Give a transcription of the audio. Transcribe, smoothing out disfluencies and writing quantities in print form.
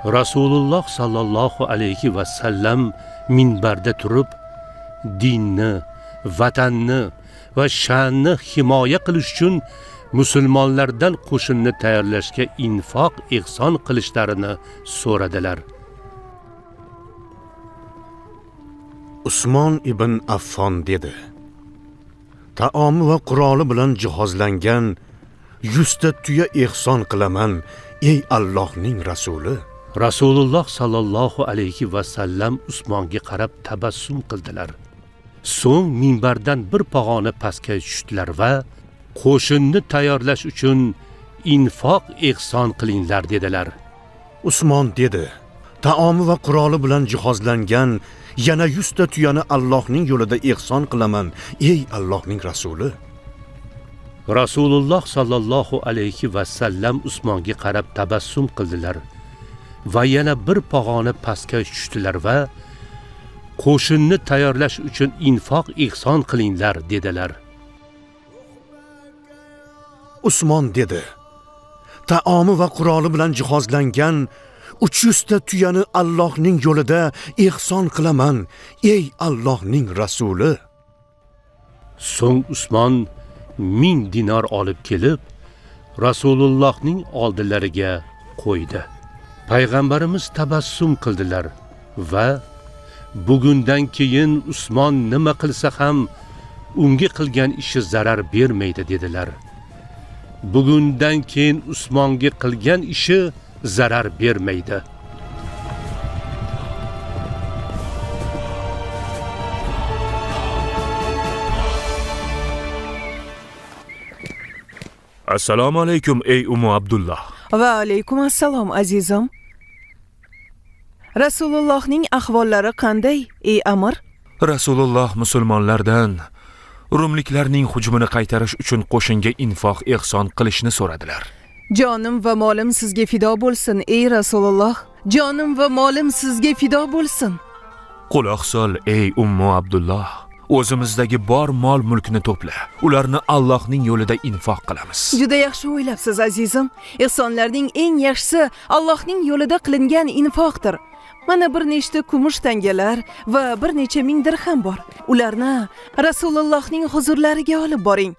Rasululloh sallallohu alayhi va sallam minbarda turib, dinni, vatanni va sha'nni himoya qilish uchun musulmonlardan qo'shinni tayyorlashga infoq ihson qilishlarini so'radilar. Usmon ibn Affon dedi: Taomi va quroli bilan jihozlangan 100 ta tuya ihson qilaman, ey Allohning rasuli. Rasululloh sallallohu alayhi va sallam Usmonga qarab tabassum qildilar. So'ng minbardan bir pog'ona pastga tushdilar va qo'shinni tayyorlash uchun infoq ihson qilinglar dedilar. Usmon dedi: Taomi va quroli bilan jihozlangan yana 100 ta tuyani Allohning yo'lida ihson qilaman, ey Allohning rasuli. Rasululloh sallallohu alayhi va sallam Usmonga qarab tabassum qildilar va yana bir pog'ona pastga tushdilar va qo'shinni tayyorlash uchun infoq ihson qilinglar dedilar. Usmon dedi: Taomi va quroli bilan jihozlangan 300 ta tuyani Allohning yo'lida ihson qilaman, ey Allohning rasuli. So'ng Usmon 1000 dinor olib kelib, Rasulullohning oldilariga qo'ydi. Payg'ambarimiz tabassum qildilar va bugundan keyin Usmon nima qilsa ham unga qilgan ishi zarar bermaydi dedilar. Bugundan keyin Usmonga qilgan ishi zarar bermaydi. Assalomu alaykum ey Ummu Abdullah. Va alaykum assalom azizim. Rasulullohning ahvollari qanday, ey Amir? Rasululloh musulmonlardan rumliklarning hujumini qaytarish uchun qo'shinga infoq ihson qilishni so'radilar. Jonim va molim sizga fido bo'lsin, ey Rasululloh. Jonim va molim sizga fido bo'lsin. Quloq sol ey Ummu Abdullah. O'zimizdagi bor mol mulkni to'pla. Ularni Allohning yo'lida infoq qilamiz. Juda yaxshi o'ylabsiz azizim. Ihsonlarning eng yaxshisi Allohning yo'lida qilingan infoqdir. Mana bir nechta kumush tangalar va bir necha ming dirham bor. Ularni Rasulullohning huzurlariga olib boring.